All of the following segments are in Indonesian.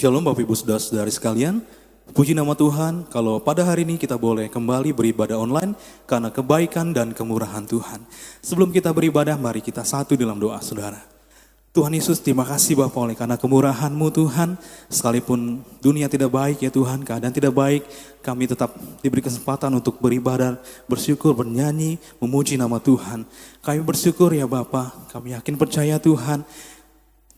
Shalom Bapak Ibu Saudara-saudari sekalian. Puji nama Tuhan kalau pada hari ini kita boleh kembali beribadah online karena kebaikan dan kemurahan Tuhan. Sebelum kita beribadah, mari kita satu dalam doa saudara. Tuhan Yesus, terima kasih Bapa oleh karena kemurahan-Mu Tuhan. Sekalipun dunia tidak baik ya Tuhan, keadaan tidak baik, kami tetap diberi kesempatan untuk beribadah, bersyukur, bernyanyi, memuji nama Tuhan. Kami bersyukur ya Bapa, kami yakin percaya Tuhan.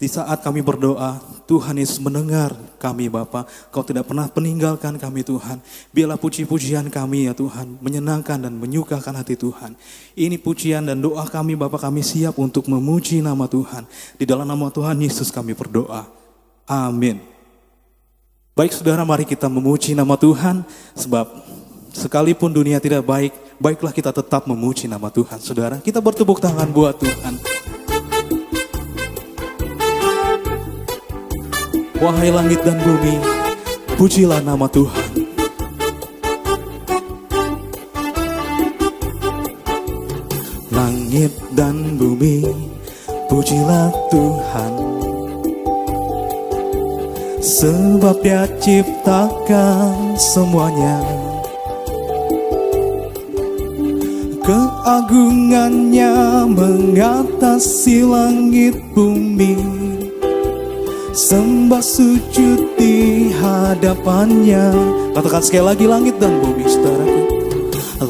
Di saat kami berdoa, Tuhan Yesus mendengar kami Bapa. Kau tidak pernah meninggalkan kami Tuhan. Biarlah puji-pujian kami ya Tuhan, menyenangkan dan menyukakan hati Tuhan. Ini pujian dan doa kami Bapa, kami siap untuk memuji nama Tuhan. Di dalam nama Tuhan Yesus kami berdoa. Amin. Baik saudara, mari kita memuji nama Tuhan. Sebab sekalipun dunia tidak baik, baiklah kita tetap memuji nama Tuhan. Saudara, kita bertepuk tangan buat Tuhan. Wahai langit dan bumi, pujilah nama Tuhan. Langit dan bumi, pujilah Tuhan. Sebab Dia ciptakan semuanya. Keagungannya mengatasi langit bumi. Sembah sujud di hadapannya. Katakan sekali lagi, langit dan bumi saudaraku.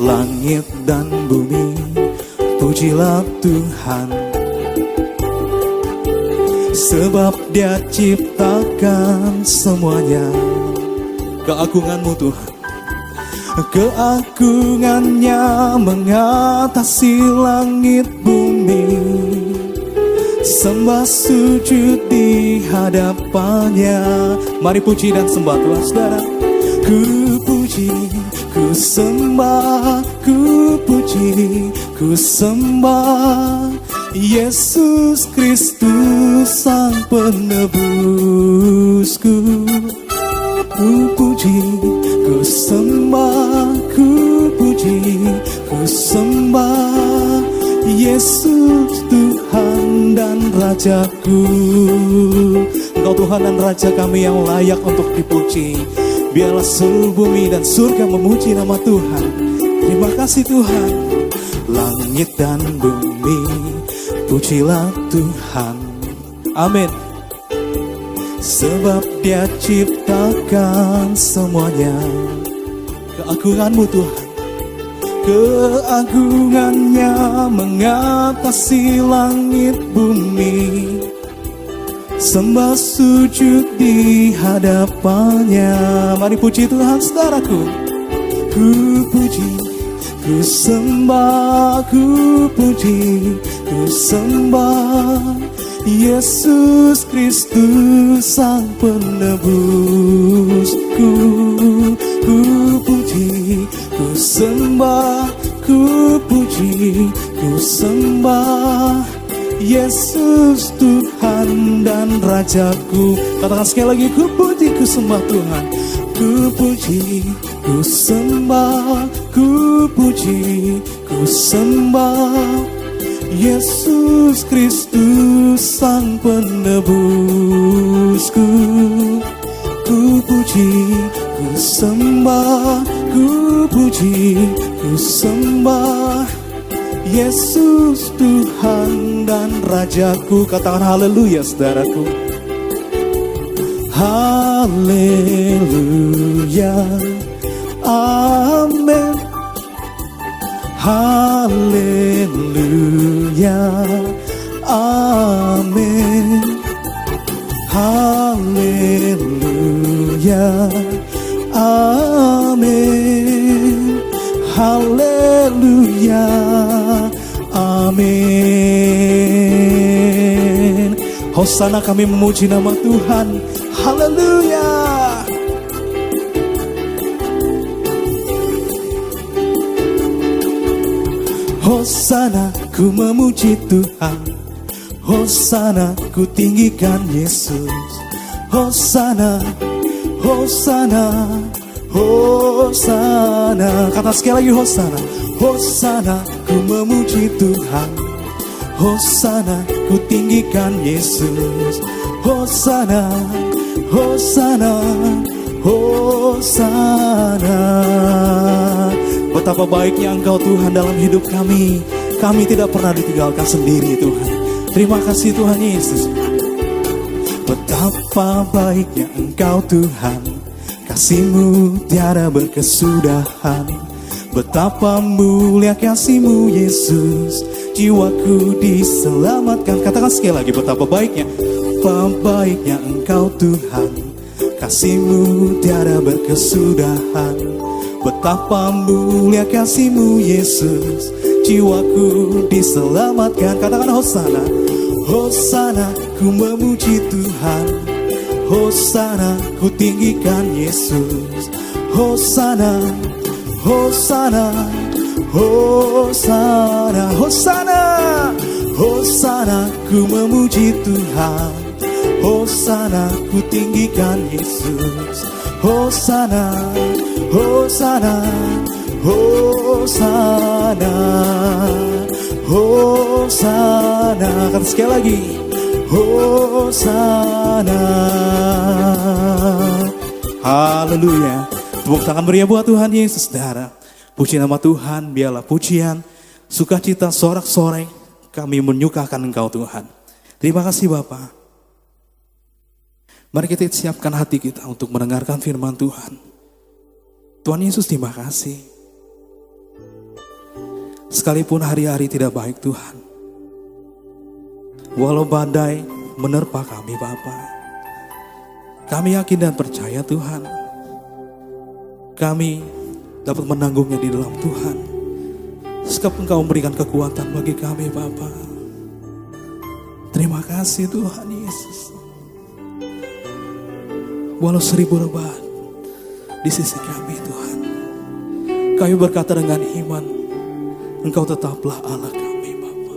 Langit dan bumi, pujilah Tuhan. Sebab Dia ciptakan semuanya. Keagungan-Mu Tuhan, keagungannya mengatasi langit bumi. Sembah sujud di hadapannya. Mari puji dan sembah Tuhan saudara. Ku puji, ku sembah, ku puji, ku sembah Yesus Kristus Sang Penebusku. Ku puji, ku sembah, ku puji, ku sembah Yesus Tuhan dan Rajaku. Engkau Tuhan dan Raja kami yang layak untuk dipuji. Biarlah seluruh bumi dan surga memuji nama Tuhan. Terima kasih Tuhan. Langit dan bumi, pujilah Tuhan. Amin. Sebab Dia ciptakan semuanya. Keagungan-Mu Tuhan, keagungannya mengatasi langit bumi. Sembah sujud di hadapannya. Mari puji Tuhan saudaraku. Ku puji, ku sembah, ku puji, ku sembah Yesus Kristus Sang Penebusku. Ku puji, ku sembah, ku puji, ku sembah Yesus Tuhan dan Rajaku. Katakan sekali lagi, ku puji, ku sembah Tuhan. Ku puji, ku sembah, ku puji, ku sembah Yesus Kristus Sang Penebusku. Ku puji, ku sembah, ku puji, ku sembah Yesus Tuhan dan Rajaku. Katakan haleluya saudaraku. Haleluya, amin. Haleluya, amin. Haleluya, amin. Haleluya, amin. Hosana, kami memuji nama Tuhan. Haleluya. Hosana, ku memuji Tuhan. Hosana, ku tinggikan Yesus. Hosana, Hosana, Hosana. Kata sekali lagi, Hosana. Hosana, ku memuji Tuhan. Hosana, ku tinggikan Yesus. Hosana, Hosana, Hosana. Betapa baiknya Engkau Tuhan dalam hidup kami. Kami tidak pernah ditinggalkan sendiri Tuhan. Terima kasih Tuhan Yesus. Betapa baiknya Engkau Tuhan, kasih-Mu tiada berkesudahan. Betapa mulia kasih-Mu Yesus, jiwaku diselamatkan. Katakan sekali lagi, betapa baiknya Engkau Tuhan, kasih-Mu tiada berkesudahan. Betapa mulia kasih-Mu Yesus, jiwaku diselamatkan. Katakan Hosana, Hosana, ku memuji Tuhan. Hosana, ku tinggikan Yesus. Hosana, Hosana, Hosana, Hosana, Hosana, ku memuji Tuhan. Hosana, ku tinggikan Yesus. Hosana, Hosana, Hosana, Hosana. Kata sekali lagi, Hosana. Haleluya. Tepuk tangan meriah buat Tuhan Yesus, saudara. Puji nama Tuhan, biarlah pujian, sukacita, sorak-sorai kami menyukakan Engkau Tuhan. Terima kasih Bapa. Mari kita siapkan hati kita untuk mendengarkan firman Tuhan. Tuhan Yesus, terima kasih. Sekalipun hari-hari tidak baik Tuhan, walau badai menerpa kami Bapa, kami yakin dan percaya Tuhan, kami dapat menanggungnya di dalam Tuhan. Sebab Engkau memberikan kekuatan bagi kami Bapa. Terima kasih Tuhan Yesus. Walau 1000 rebah di sisi kami Tuhan, kami berkata dengan iman, Engkau tetaplah Allah kami Bapa.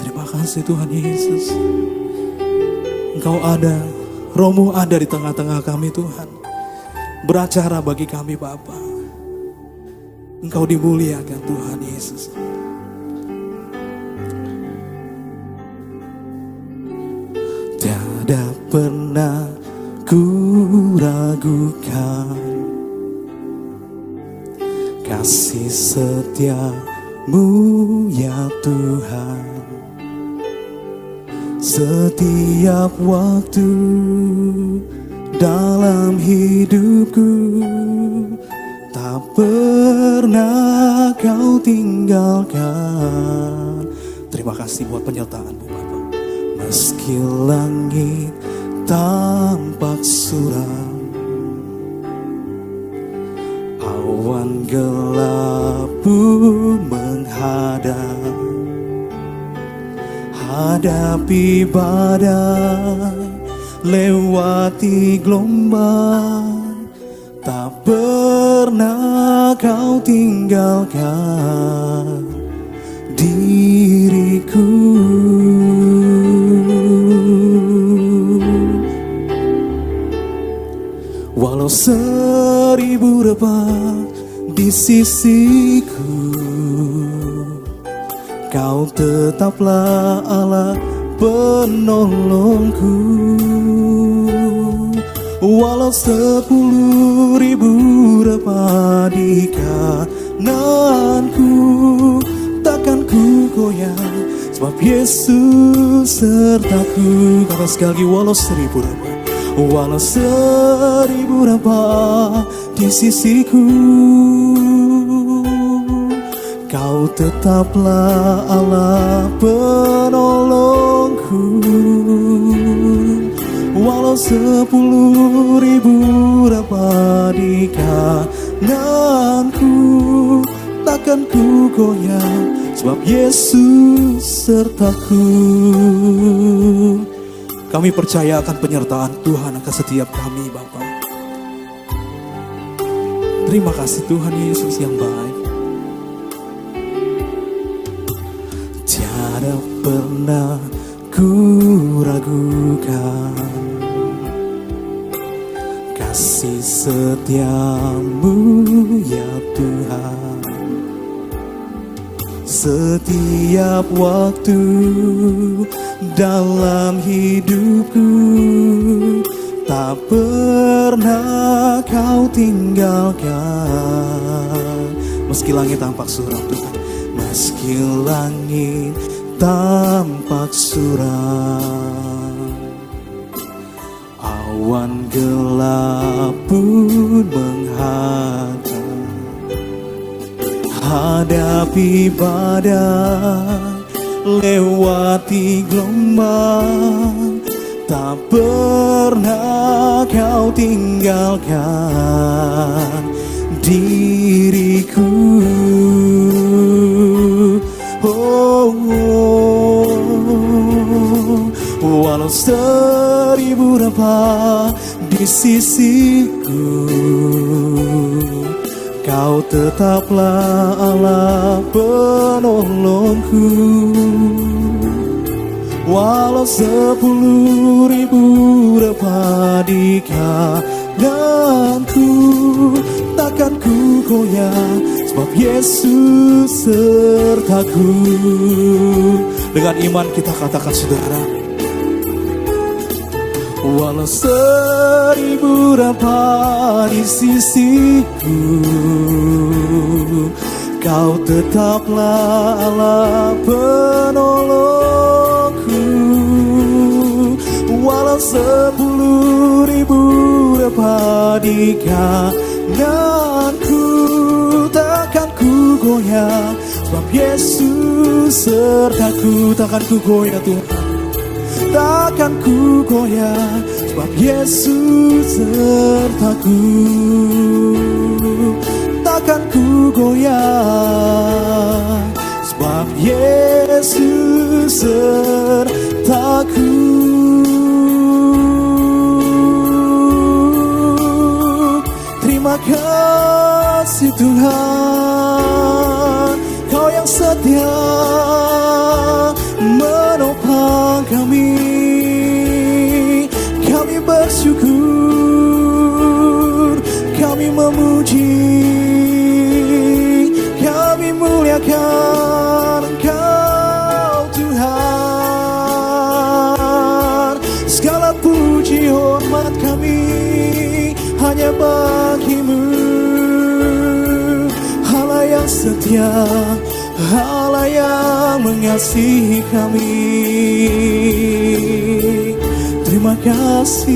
Terima kasih Tuhan Yesus. Engkau ada, Roh-Mu ada di tengah-tengah kami Tuhan, beracara bagi kami Bapa. Engkau dimuliakan Tuhan Yesus. Tiada pernah ku ragukan kasih setia-Mu ya Tuhan. Setiap waktu dalam hidupku, tak pernah Kau tinggalkan. Terima kasih buat penyertaan-Mu Bapa. Meski langit tampak suram, awan gelap pun menghadap, hadapi badai, lewati gelombang, tak pernah Kau tinggalkan diriku. Walau 1000 rebah di sisiku, Kau tetaplah Allah penolongku. Walau 10.000 rebah di kananku, takkan ku goyah, sebab Yesus sertaku. Kata sekali lagi, walau 1000 rebah, walau 1000 rebah di sisiku, Kau tetaplah Allah penolongku. Walau 10.000 rebah di kananku, takkan ku goyah, sebab Yesus sertaku. Kami percaya akan penyertaan Tuhan akan setiap kami Bapa. Terima kasih Tuhan Yesus yang baik. Tiada pernah ku ragukan kasih setiamu ya Tuhan. setiap waktu dalam hidupku. Tak pernah kau tinggalkan. Meski langit tampak suram Tuhan, meski langit tampak suram, awan gelap pun menghadang, hadapi badai, lewati gelombang, tak pernah kau tinggalkan diriku. Oh, walau 1000 rempah di sisiku, kau tetaplah Allah penolongku. Walau 10.000 rempah di kananku, takkan ku goyah, sebab Yesus sertaku. Dengan iman kita katakan saudara, walau 1000 rempah di sisiku, kau tetaplah Allah penolongku. Walau 10.000 rempah di kananku, takkan ku goyah, sebab Yesus sertaku. Takkan ku goyah Tuhan, takkan ku goyah, sebab Yesus sertaku. Takkan ku goyah, sebab Yesus sertaku. Terima kasih Tuhan, Kau yang setia menopang kami. Kami bersyukur, kami memuji, kami muliakan Engkau Tuhan. Segala puji hormat kami hanya bagi-Mu, Allah yang setia, Allah yang mengasihi kami. Terima kasih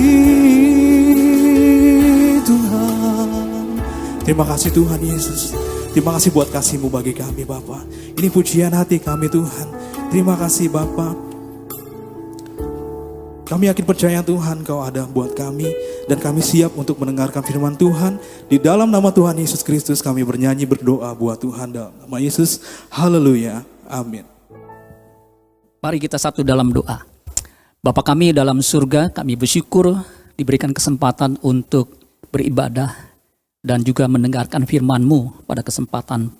Tuhan. Terima kasih Tuhan Yesus. Terima kasih buat kasih-Mu bagi kami Bapa. Ini pujian hati kami Tuhan. Terima kasih Bapa. Kami yakin percaya Tuhan Kau ada buat kami, dan kami siap untuk mendengarkan firman Tuhan. Di dalam nama Tuhan Yesus Kristus kami bernyanyi berdoa buat Tuhan dalam nama Yesus. Haleluya. Amin. Mari kita satu dalam doa. Bapa kami dalam surga, kami bersyukur diberikan kesempatan untuk beribadah dan juga mendengarkan firman-Mu pada kesempatan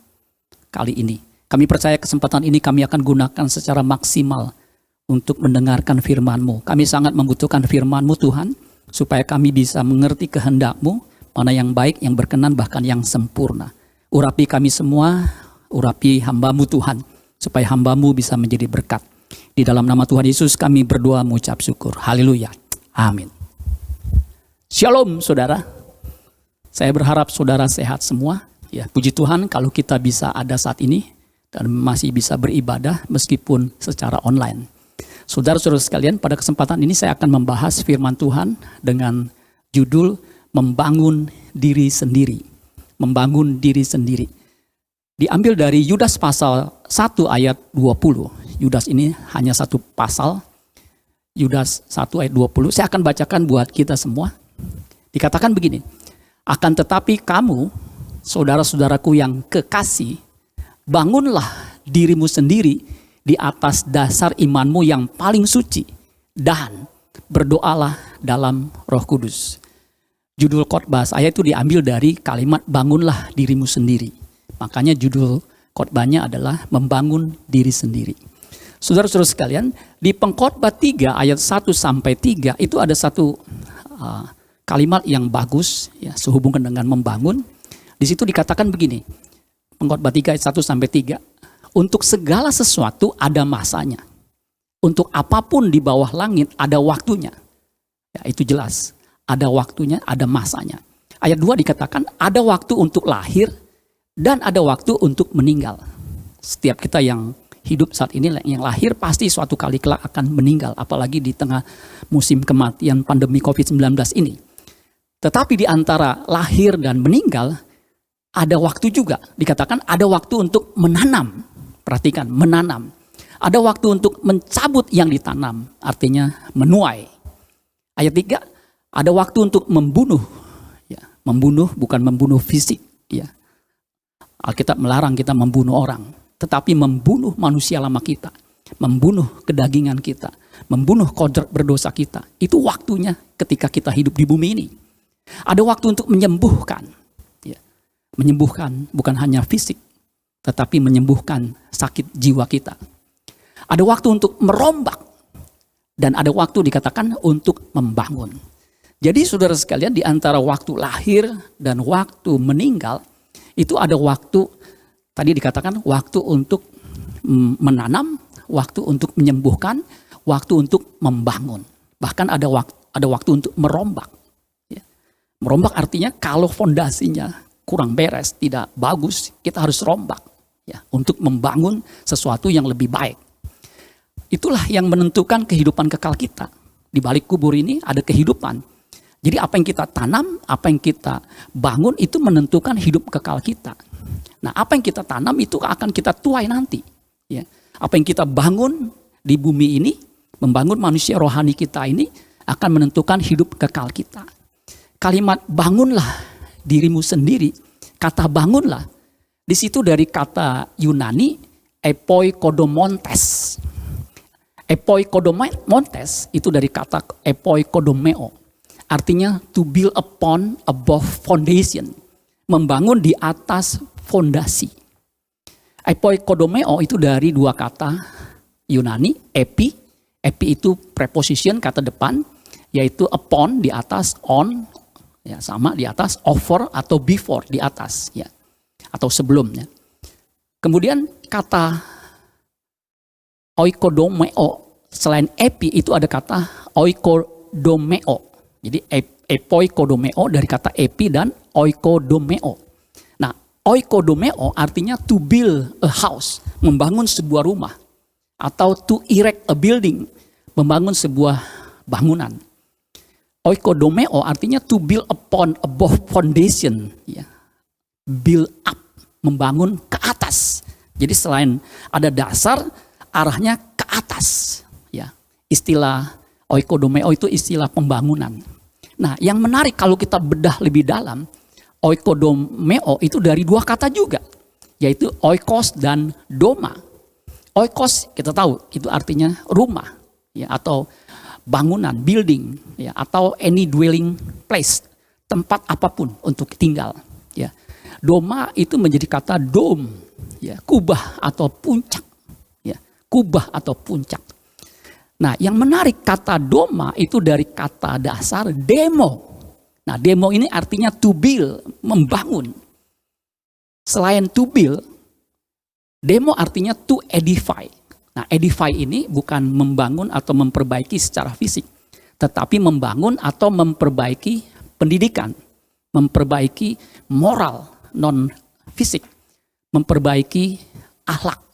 kali ini. Kami percaya kesempatan ini kami akan gunakan secara maksimal untuk mendengarkan firman-Mu. Kami sangat membutuhkan firman-Mu Tuhan, supaya kami bisa mengerti kehendak-Mu, mana yang baik, yang berkenan, bahkan yang sempurna. Urapi kami semua, urapi hamba-Mu Tuhan, supaya hamba-Mu bisa menjadi berkat. Di dalam nama Tuhan Yesus kami berdoa mengucap syukur. Haleluya. Amin. Shalom saudara. Saya berharap saudara sehat semua. Ya, puji Tuhan kalau kita bisa ada saat ini dan masih bisa beribadah meskipun secara online. Saudara-saudara sekalian, pada kesempatan ini saya akan membahas firman Tuhan dengan judul Membangun Diri Sendiri. Membangun diri sendiri. Diambil dari Yudas pasal 1 ayat 20. Yudas ini hanya satu pasal. Yudas 1 ayat 20. Saya akan bacakan buat kita semua. Dikatakan begini. Akan tetapi kamu, saudara-saudaraku yang kekasih, bangunlah dirimu sendiri di atas dasar imanmu yang paling suci, dan berdoalah dalam Roh Kudus. Judul khotbah saya itu diambil dari kalimat bangunlah dirimu sendiri. Makanya judul khotbahnya adalah membangun diri sendiri. Saudara-saudara sekalian, di Pengkhotbah 3 ayat 1-3 itu ada satu kalimat yang bagus ya, sehubungan dengan membangun. Di situ dikatakan begini. Pengkhotbah 3 ayat 1-3. untuk segala sesuatu ada masanya. Untuk apapun di bawah langit ada waktunya. Ya, itu jelas. Ada waktunya, ada masanya. Ayat 2 dikatakan ada waktu untuk lahir dan ada waktu untuk meninggal. Setiap kita yang hidup saat ini, yang lahir pasti suatu kali kelak akan meninggal. Apalagi di tengah musim kematian pandemi COVID-19 ini. Tetapi di antara lahir dan meninggal, ada waktu juga. Dikatakan ada waktu untuk menanam. Perhatikan, menanam. Ada waktu untuk mencabut yang ditanam, artinya menuai. Ayat 3, ada waktu untuk membunuh. Ya, membunuh bukan membunuh fisik. Ya. Alkitab melarang kita membunuh orang, tetapi membunuh manusia lama kita. Membunuh kedagingan kita. Membunuh kodrat berdosa kita. Itu waktunya ketika kita hidup di bumi ini. Ada waktu untuk menyembuhkan. Ya. Menyembuhkan bukan hanya fisik, tetapi menyembuhkan sakit jiwa kita. Ada waktu untuk merombak. Dan ada waktu dikatakan untuk membangun. Jadi saudara sekalian, di antara waktu lahir dan waktu meninggal, itu ada waktu, tadi dikatakan waktu untuk menanam, waktu untuk menyembuhkan, waktu untuk membangun. Bahkan ada waktu untuk merombak. Ya. Merombak artinya kalau fondasinya kurang beres, tidak bagus, kita harus rombak. Ya, untuk membangun sesuatu yang lebih baik. Itulah yang menentukan kehidupan kekal kita. Di balik kubur ini ada kehidupan. Jadi apa yang kita tanam, apa yang kita bangun itu menentukan hidup kekal kita. Nah, apa yang kita tanam itu akan kita tuai nanti. Ya. Apa yang kita bangun di bumi ini, membangun manusia rohani kita ini akan menentukan hidup kekal kita. Kalimat bangunlah dirimu sendiri, kata bangunlah, di situ dari kata Yunani epoikodomontes. Epoikodomontes itu dari kata epoikodomeo. Artinya to build upon above foundation. Membangun di atas fondasi. Epoikodomeo itu dari dua kata Yunani, epi. Epi itu preposition, kata depan. Yaitu upon, di atas, on. Ya, sama di atas, over atau before, di atas. Ya, atau sebelumnya. Kemudian kata oikodomeo, selain epi itu ada kata oikodomeo. Jadi epoikodomeo dari kata epi dan oikodomeo. Nah, oikodomeo artinya to build a house, membangun sebuah rumah. Atau to erect a building, membangun sebuah bangunan. Oikodomeo artinya to build upon above foundation. Ya. Build up, membangun ke atas. Jadi selain ada dasar, arahnya ke atas. Ya, istilah oikodomeo itu istilah pembangunan. Nah, yang menarik kalau kita bedah lebih dalam, oikodomeo itu dari dua kata juga, yaitu oikos dan doma. Oikos kita tahu itu artinya rumah, ya, atau bangunan, building, ya, atau any dwelling place, tempat apapun untuk tinggal. Ya. Doma itu menjadi kata dome, ya, kubah atau puncak. Kubah atau puncak. Nah, yang menarik kata doma itu dari kata dasar demo. Nah, demo ini artinya to build, membangun. Selain to build, demo artinya to edify. Nah, edify ini bukan membangun atau memperbaiki secara fisik, tetapi membangun atau memperbaiki pendidikan, memperbaiki moral non fisik, memperbaiki akhlak.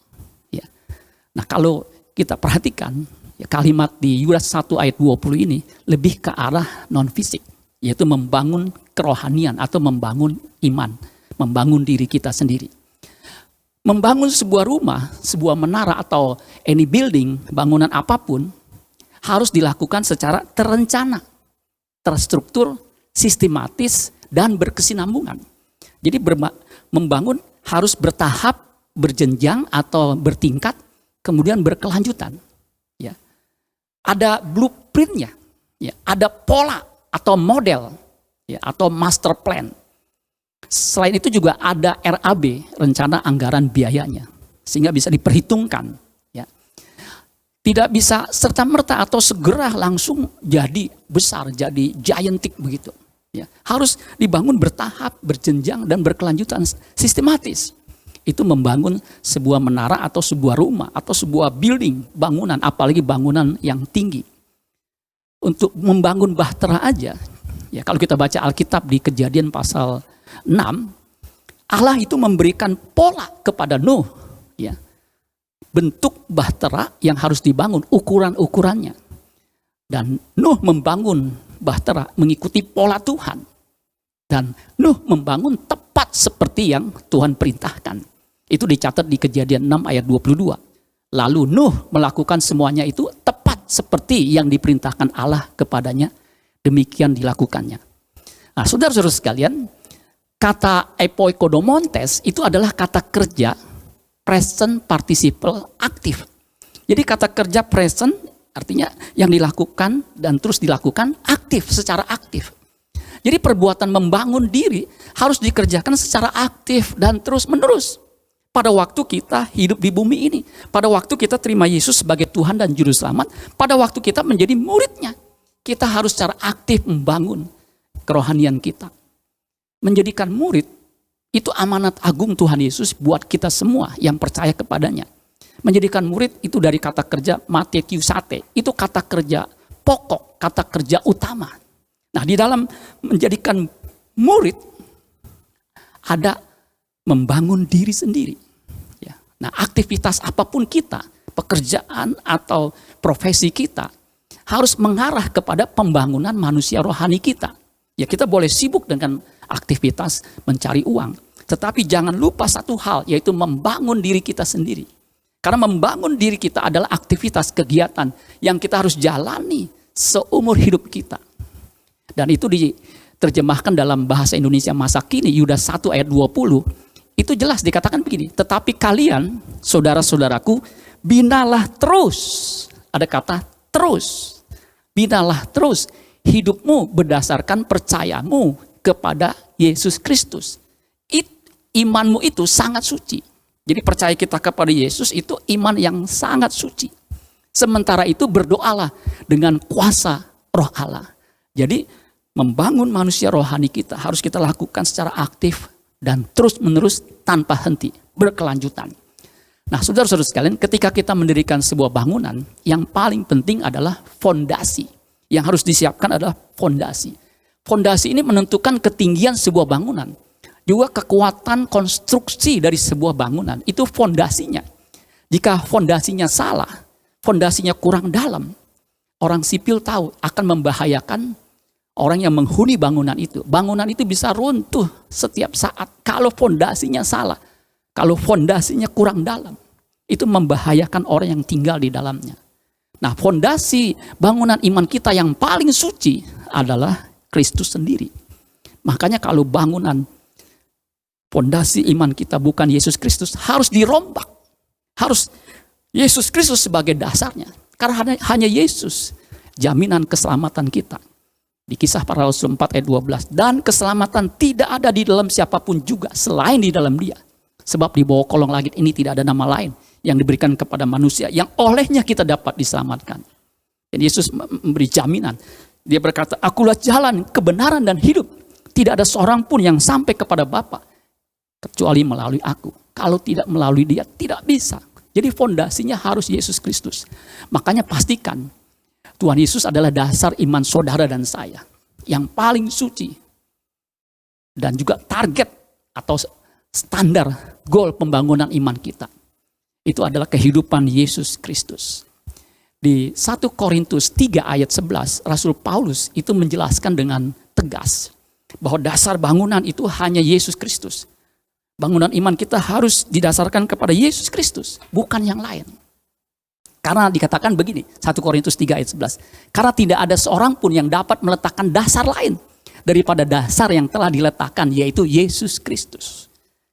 Nah, kalau kita perhatikan ya, kalimat di Yudas 1 ayat 20 ini lebih ke arah non-fisik, yaitu membangun kerohanian atau membangun iman, membangun diri kita sendiri. Membangun sebuah rumah, sebuah menara atau any building, bangunan apapun, harus dilakukan secara terencana, terstruktur, sistematis, dan berkesinambungan. Jadi membangun harus bertahap, berjenjang atau bertingkat, kemudian berkelanjutan. Ya. Ada blueprintnya, ya. Ada pola atau model, ya, atau master plan. Selain itu juga ada RAB, rencana anggaran biayanya, sehingga bisa diperhitungkan. Ya. Tidak bisa serta-merta atau segera langsung jadi besar, jadi gigantic begitu. Ya. Harus dibangun bertahap, berjenjang, dan berkelanjutan sistematis. itu membangun sebuah menara atau sebuah rumah atau sebuah building, bangunan, apalagi bangunan yang tinggi. Untuk membangun bahtera aja, ya kalau kita baca Alkitab di Kejadian pasal 6, Allah itu memberikan pola kepada Nuh, ya, bentuk bahtera yang harus dibangun, ukuran-ukurannya. Dan Nuh membangun bahtera mengikuti pola Tuhan. Dan Nuh membangun tepat seperti yang Tuhan perintahkan. Itu dicatat di Kejadian 6 ayat 22. Lalu Nuh melakukan semuanya itu tepat seperti yang diperintahkan Allah kepadanya. Demikian dilakukannya. Nah, saudara-saudara sekalian, kata epoikodomontes itu adalah kata kerja present participle aktif. Jadi kata kerja present artinya yang dilakukan dan terus dilakukan aktif, secara aktif. Jadi perbuatan membangun diri harus dikerjakan secara aktif dan terus menerus. Pada waktu kita hidup di bumi ini, pada waktu kita terima Yesus sebagai Tuhan dan Juru Selamat, pada waktu kita menjadi muridnya, kita harus secara aktif membangun kerohanian kita. Menjadikan murid, itu amanat agung Tuhan Yesus buat kita semua yang percaya kepadanya. Menjadikan murid itu dari kata kerja matekiusate, itu kata kerja pokok, kata kerja utama. Nah, di dalam menjadikan murid, ada membangun diri sendiri. Ya. Nah, aktivitas apapun kita, pekerjaan atau profesi kita, harus mengarah kepada pembangunan manusia rohani kita. Ya, kita boleh sibuk dengan aktivitas mencari uang, tetapi jangan lupa satu hal, yaitu membangun diri kita sendiri. Karena membangun diri kita adalah aktivitas kegiatan yang kita harus jalani seumur hidup kita. Dan itu diterjemahkan dalam bahasa Indonesia masa kini, Yudas 1 ayat 20, itu jelas dikatakan begini, tetapi kalian, saudara-saudaraku, binalah terus. Ada kata terus. Binalah terus hidupmu berdasarkan percayamu kepada Yesus Kristus. Imanmu itu sangat suci. Jadi percaya kita kepada Yesus itu iman yang sangat suci. Sementara itu berdoalah dengan kuasa Roh Allah. Jadi membangun manusia rohani kita harus kita lakukan secara aktif dan terus-menerus tanpa henti, berkelanjutan. Nah, saudara-saudara sekalian, ketika kita mendirikan sebuah bangunan, yang paling penting adalah fondasi. Yang harus disiapkan adalah fondasi. Fondasi ini menentukan ketinggian sebuah bangunan. Juga kekuatan konstruksi dari sebuah bangunan, itu fondasinya. Jika fondasinya salah, fondasinya kurang dalam, orang sipil tahu akan membahayakan orang yang menghuni bangunan itu. Bangunan itu bisa runtuh setiap saat kalau fondasinya salah. Kalau fondasinya kurang dalam, itu membahayakan orang yang tinggal di dalamnya. Nah, fondasi bangunan iman kita yang paling suci adalah Kristus sendiri. Makanya kalau bangunan fondasi iman kita bukan Yesus Kristus, harus dirombak. Harus Yesus Kristus sebagai dasarnya. Karena hanya Yesus jaminan keselamatan kita. Di Kisah Para Rasul 4 ayat 12. Dan keselamatan tidak ada di dalam siapapun juga selain di dalam Dia. Sebab di bawah kolong langit ini tidak ada nama lain yang diberikan kepada manusia yang olehnya kita dapat diselamatkan. Dan Yesus memberi jaminan. Dia berkata, akulah jalan, kebenaran dan hidup. Tidak ada seorang pun yang sampai kepada Bapa kecuali melalui aku. Kalau tidak melalui Dia, tidak bisa. Jadi fondasinya harus Yesus Kristus. Makanya pastikan Tuhan Yesus adalah dasar iman saudara dan saya. Yang paling suci. Dan juga target atau standar goal pembangunan iman kita. Itu adalah kehidupan Yesus Kristus. Di 1 Korintus 3 ayat 11, Rasul Paulus itu menjelaskan dengan tegas bahwa dasar bangunan itu hanya Yesus Kristus. Bangunan iman kita harus didasarkan kepada Yesus Kristus, bukan yang lain. Karena dikatakan begini, 1 Korintus 3 ayat 11. Karena tidak ada seorang pun yang dapat meletakkan dasar lain daripada dasar yang telah diletakkan, yaitu Yesus Kristus.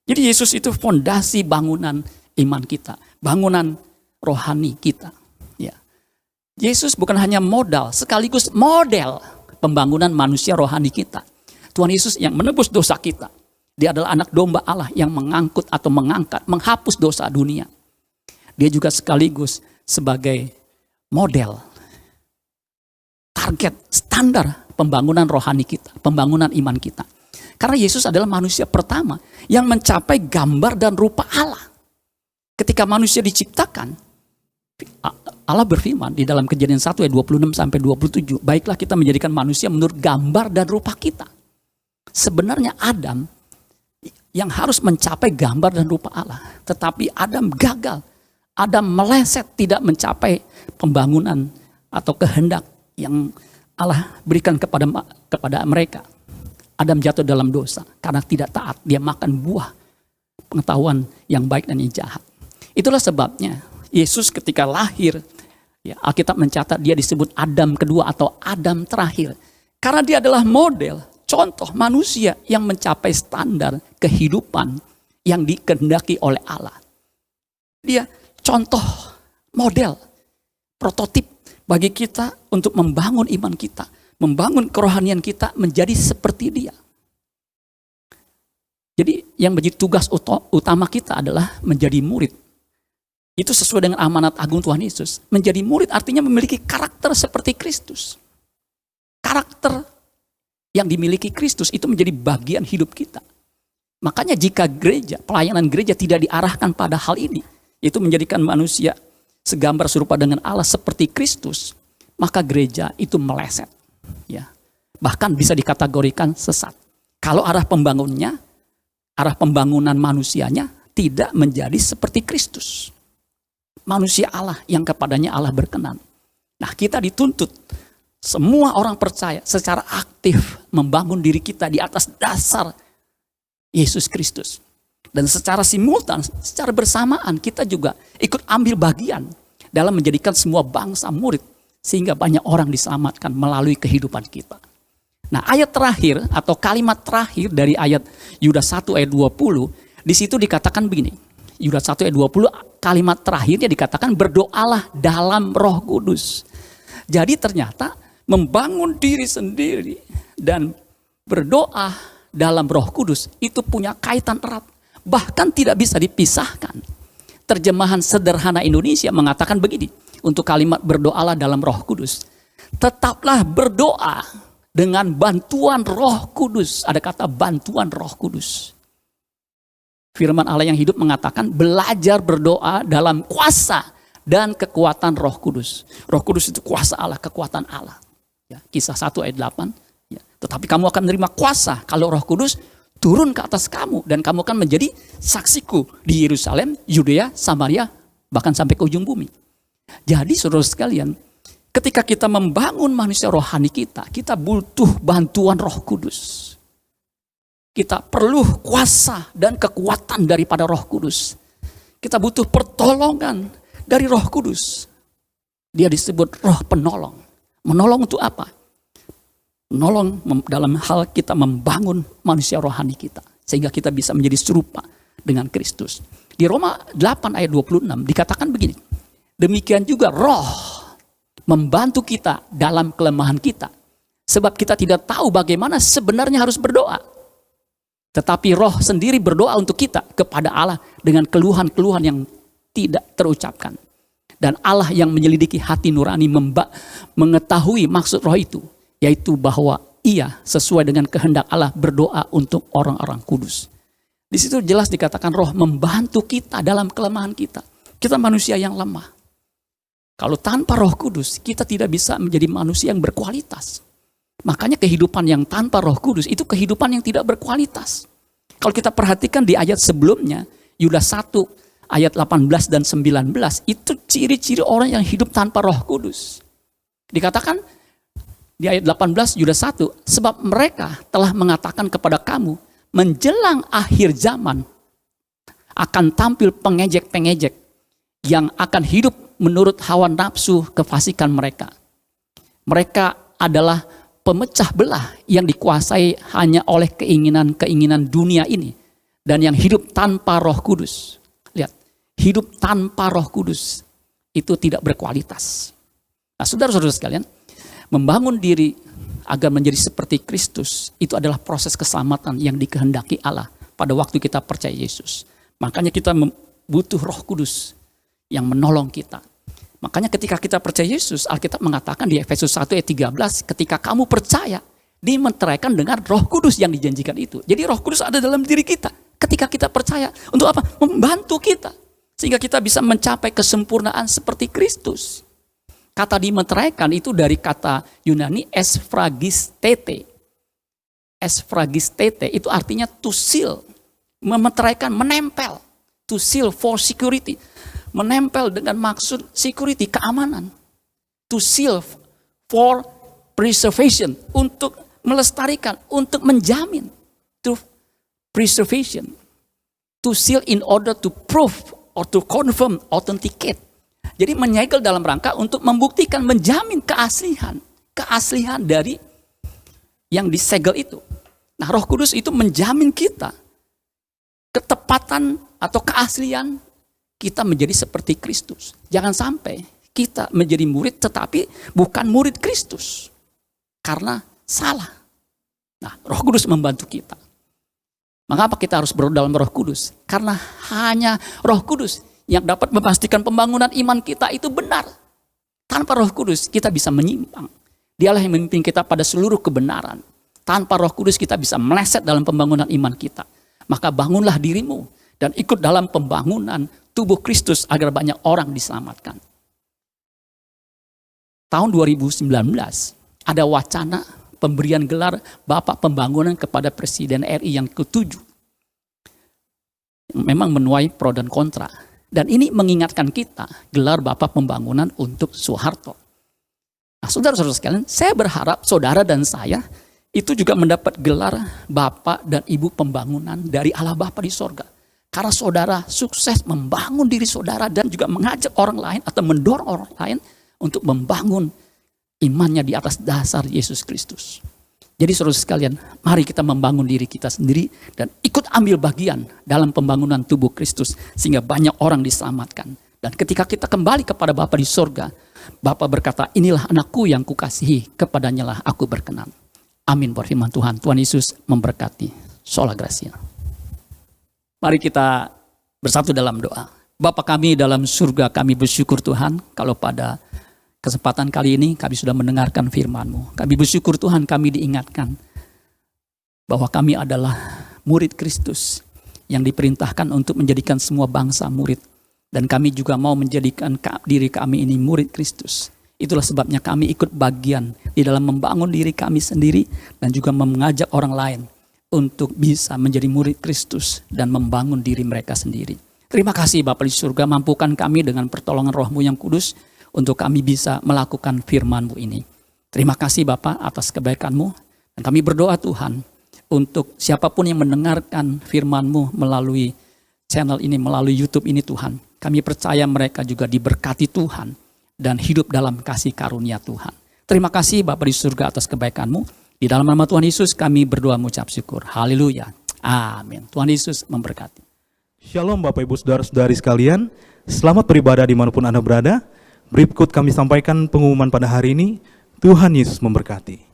Jadi Yesus itu fondasi bangunan iman kita, bangunan rohani kita. Ya. Yesus bukan hanya modal, sekaligus model pembangunan manusia rohani kita. Tuhan Yesus yang menebus dosa kita. Dia adalah anak domba Allah yang mengangkut atau mengangkat, menghapus dosa dunia. Dia juga sekaligus sebagai model, target, standar pembangunan rohani kita, pembangunan iman kita. Karena Yesus adalah manusia pertama yang mencapai gambar dan rupa Allah. Ketika manusia diciptakan, Allah berfirman di dalam Kejadian 1 ayat 26 sampai 27, baiklah kita menjadikan manusia menurut gambar dan rupa kita. Sebenarnya Adam yang harus mencapai gambar dan rupa Allah, tetapi Adam gagal. Adam meleset, tidak mencapai pembangunan atau kehendak yang Allah berikan kepada mereka. Adam jatuh dalam dosa karena tidak taat. Dia makan buah pengetahuan yang baik dan yang jahat. Itulah sebabnya Yesus ketika lahir, ya, Alkitab mencatat dia disebut Adam kedua atau Adam terakhir. Karena dia adalah model, contoh manusia yang mencapai standar kehidupan yang dikehendaki oleh Allah. Dia contoh, model, prototip bagi kita untuk membangun iman kita, membangun kerohanian kita menjadi seperti dia. Jadi yang menjadi tugas utama kita adalah menjadi murid. Itu sesuai dengan amanat agung Tuhan Yesus. Menjadi murid artinya memiliki karakter seperti Kristus. Karakter yang dimiliki Kristus itu menjadi bagian hidup kita. Makanya jika gereja, pelayanan gereja tidak diarahkan pada hal ini, itu menjadikan manusia segambar serupa dengan Allah seperti Kristus, maka gereja itu meleset. Ya. Bahkan bisa dikategorikan sesat. Kalau arah pembangunan manusianya tidak menjadi seperti Kristus. Manusia Allah yang kepadanya Allah berkenan. Nah, kita dituntut semua orang percaya secara aktif membangun diri kita di atas dasar Yesus Kristus. Dan secara simultan, secara bersamaan kita juga ikut ambil bagian dalam menjadikan semua bangsa murid. Sehingga banyak orang diselamatkan melalui kehidupan kita. Nah, ayat terakhir atau kalimat terakhir dari ayat Yudas 1 ayat 20, di situ dikatakan begini. Yudas 1 ayat 20, kalimat terakhirnya dikatakan berdoalah dalam Roh Kudus. Jadi ternyata membangun diri sendiri dan berdoa dalam Roh Kudus itu punya kaitan erat. Bahkan tidak bisa dipisahkan. Terjemahan sederhana Indonesia mengatakan begini. Untuk kalimat berdoalah dalam Roh Kudus. Tetaplah berdoa dengan bantuan Roh Kudus. Ada kata bantuan Roh Kudus. Firman Allah yang hidup mengatakan belajar berdoa dalam kuasa dan kekuatan Roh Kudus. Roh Kudus itu kuasa Allah, kekuatan Allah. Ya, Kisah 1 ayat 8. Ya, tetapi kamu akan menerima kuasa kalau Roh Kudus turun ke atas kamu. Dan kamu akan menjadi saksiku di Yerusalem, Yudea, Samaria, bahkan sampai ke ujung bumi. Jadi saudara sekalian, ketika kita membangun manusia rohani kita butuh bantuan Roh Kudus. Kita perlu kuasa dan kekuatan daripada Roh Kudus. Kita butuh pertolongan dari Roh Kudus. Dia disebut Roh Penolong. Menolong untuk apa? Menolong dalam hal kita membangun manusia rohani kita. Sehingga kita bisa menjadi serupa dengan Kristus. Di Roma 8 ayat 26 dikatakan begini. Demikian juga Roh membantu kita dalam kelemahan kita. Sebab kita tidak tahu bagaimana sebenarnya harus berdoa. Tetapi Roh sendiri berdoa untuk kita kepada Allah dengan keluhan-keluhan yang tidak terucapkan. Dan Allah yang menyelidiki hati nurani mengetahui maksud Roh itu. Yaitu bahwa ia sesuai dengan kehendak Allah berdoa untuk orang-orang kudus. Di situ jelas dikatakan Roh membantu kita dalam kelemahan kita. Kita manusia yang lemah. Kalau tanpa Roh Kudus, kita tidak bisa menjadi manusia yang berkualitas. Makanya kehidupan yang tanpa Roh Kudus itu kehidupan yang tidak berkualitas. Kalau kita perhatikan di ayat sebelumnya, Yudas 1 ayat 18 dan 19, itu ciri-ciri orang yang hidup tanpa Roh Kudus. Dikatakan di ayat 18 Yudas 1, sebab mereka telah mengatakan kepada kamu, menjelang akhir zaman akan tampil pengejek-pengejek yang akan hidup menurut hawa nafsu kefasikan mereka. Mereka adalah pemecah belah yang dikuasai hanya oleh keinginan-keinginan dunia ini. Dan yang hidup tanpa Roh Kudus. Lihat, hidup tanpa Roh Kudus itu tidak berkualitas. Nah, saudara-saudara sekalian, membangun diri agar menjadi seperti Kristus itu adalah proses keselamatan yang dikehendaki Allah pada waktu kita percaya Yesus. Makanya kita butuh Roh Kudus yang menolong kita. Makanya ketika kita percaya Yesus, Alkitab mengatakan di Efesus 1 ayat 13, ketika kamu percaya, dimeteraikan dengan Roh Kudus yang dijanjikan itu. Jadi Roh Kudus ada dalam diri kita. Ketika kita percaya, untuk apa? Membantu kita. Sehingga kita bisa mencapai kesempurnaan seperti Kristus. Kata dimeteraikan itu dari kata Yunani esfragistete. Esfragistete itu artinya to seal. Memeteraikan, menempel. To seal for security. Menempel dengan maksud security, keamanan. To seal for preservation, untuk melestarikan, untuk menjamin. To preservation. To seal in order to prove or to confirm, authenticate. Jadi menyegel dalam rangka untuk membuktikan, menjamin keaslian. Keaslian dari yang disegel itu. Nah, Roh Kudus itu menjamin kita ketepatan atau keaslian kita menjadi seperti Kristus. Jangan sampai kita menjadi murid tetapi bukan murid Kristus. Karena salah. Nah, Roh Kudus membantu kita. Mengapa kita harus berdoa dalam Roh Kudus? Karena hanya Roh Kudus yang dapat memastikan pembangunan iman kita itu benar. Tanpa Roh Kudus kita bisa menyimpang. Dialah yang memimpin kita pada seluruh kebenaran. Tanpa Roh Kudus kita bisa meleset dalam pembangunan iman kita. Maka bangunlah dirimu dan ikut dalam pembangunan tubuh Kristus agar banyak orang diselamatkan. Tahun 2019 ada wacana pemberian gelar Bapak Pembangunan kepada Presiden RI yang ke-7. Memang menuai pro dan kontra. Dan ini mengingatkan kita gelar Bapak Pembangunan untuk Soeharto. Nah, saudara-saudara sekalian, saya berharap saudara dan saya itu juga mendapat gelar Bapak dan Ibu Pembangunan dari Allah Bapa di sorga. Karena saudara sukses membangun diri saudara dan juga mengajak orang lain atau mendorong orang lain untuk membangun imannya di atas dasar Yesus Kristus. Jadi saudara sekalian, mari kita membangun diri kita sendiri dan ikut ambil bagian dalam pembangunan tubuh Kristus sehingga banyak orang diselamatkan. Dan ketika kita kembali kepada Bapa di sorga, Bapa berkata, inilah anakku yang kukasihi, kepadanya lah aku berkenan. Amin, berfirman Tuhan. Tuhan Yesus memberkati. Sola Gracia. Mari kita bersatu dalam doa. Bapa kami dalam surga, kami bersyukur Tuhan kalau pada kesempatan kali ini kami sudah mendengarkan firman-Mu. Kami bersyukur Tuhan, kami diingatkan bahwa kami adalah murid Kristus yang diperintahkan untuk menjadikan semua bangsa murid. Dan kami juga mau menjadikan diri kami ini murid Kristus. Itulah sebabnya kami ikut bagian di dalam membangun diri kami sendiri dan juga mengajak orang lain untuk bisa menjadi murid Kristus dan membangun diri mereka sendiri. Terima kasih Bapa di surga, mampukan kami dengan pertolongan Roh-Mu yang kudus untuk kami bisa melakukan firman-Mu ini. Terima kasih Bapa atas kebaikan-Mu. Dan kami berdoa Tuhan untuk siapapun yang mendengarkan firman-Mu melalui channel ini, melalui YouTube ini Tuhan. Kami percaya mereka juga diberkati Tuhan dan hidup dalam kasih karunia Tuhan. Terima kasih Bapa di surga atas kebaikan-Mu. Di dalam nama Tuhan Yesus kami berdoa mengucap syukur. Haleluya. Amin. Tuhan Yesus memberkati. Shalom Bapak Ibu Saudara-saudari sekalian. Selamat beribadah dimanapun Anda berada. Berikut kami sampaikan pengumuman pada hari ini. Tuhan Yesus memberkati.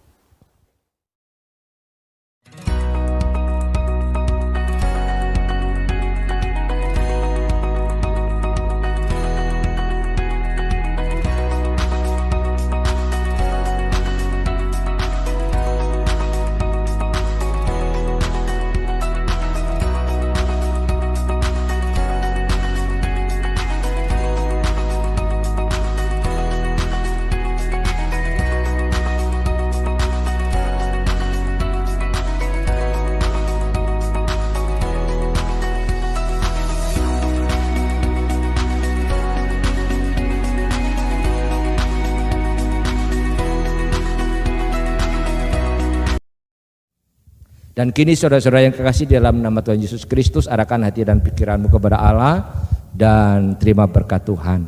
Dan kini saudara-saudara yang kekasih dalam nama Tuhan Yesus Kristus, arahkan hati dan pikiranmu kepada Allah dan terima berkat Tuhan.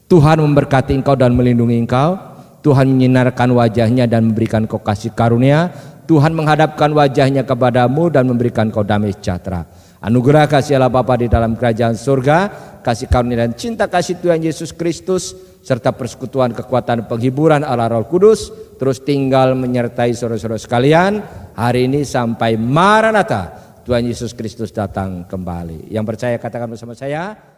Tuhan memberkati engkau dan melindungi engkau. Tuhan menyinarkan wajahnya dan memberikan kau kasih karunia. Tuhan menghadapkan wajahnya kepadamu dan memberikan kau damai sejahtera. Anugerah kasih Allah Bapa di dalam kerajaan surga, kasih karunia dan cinta kasih Tuhan Yesus Kristus, serta persekutuan kekuatan penghiburan Allah Roh Kudus terus tinggal menyertai saudara-saudara sekalian hari ini sampai Maranatha, Tuhan Yesus Kristus datang kembali. Yang percaya katakan bersama saya.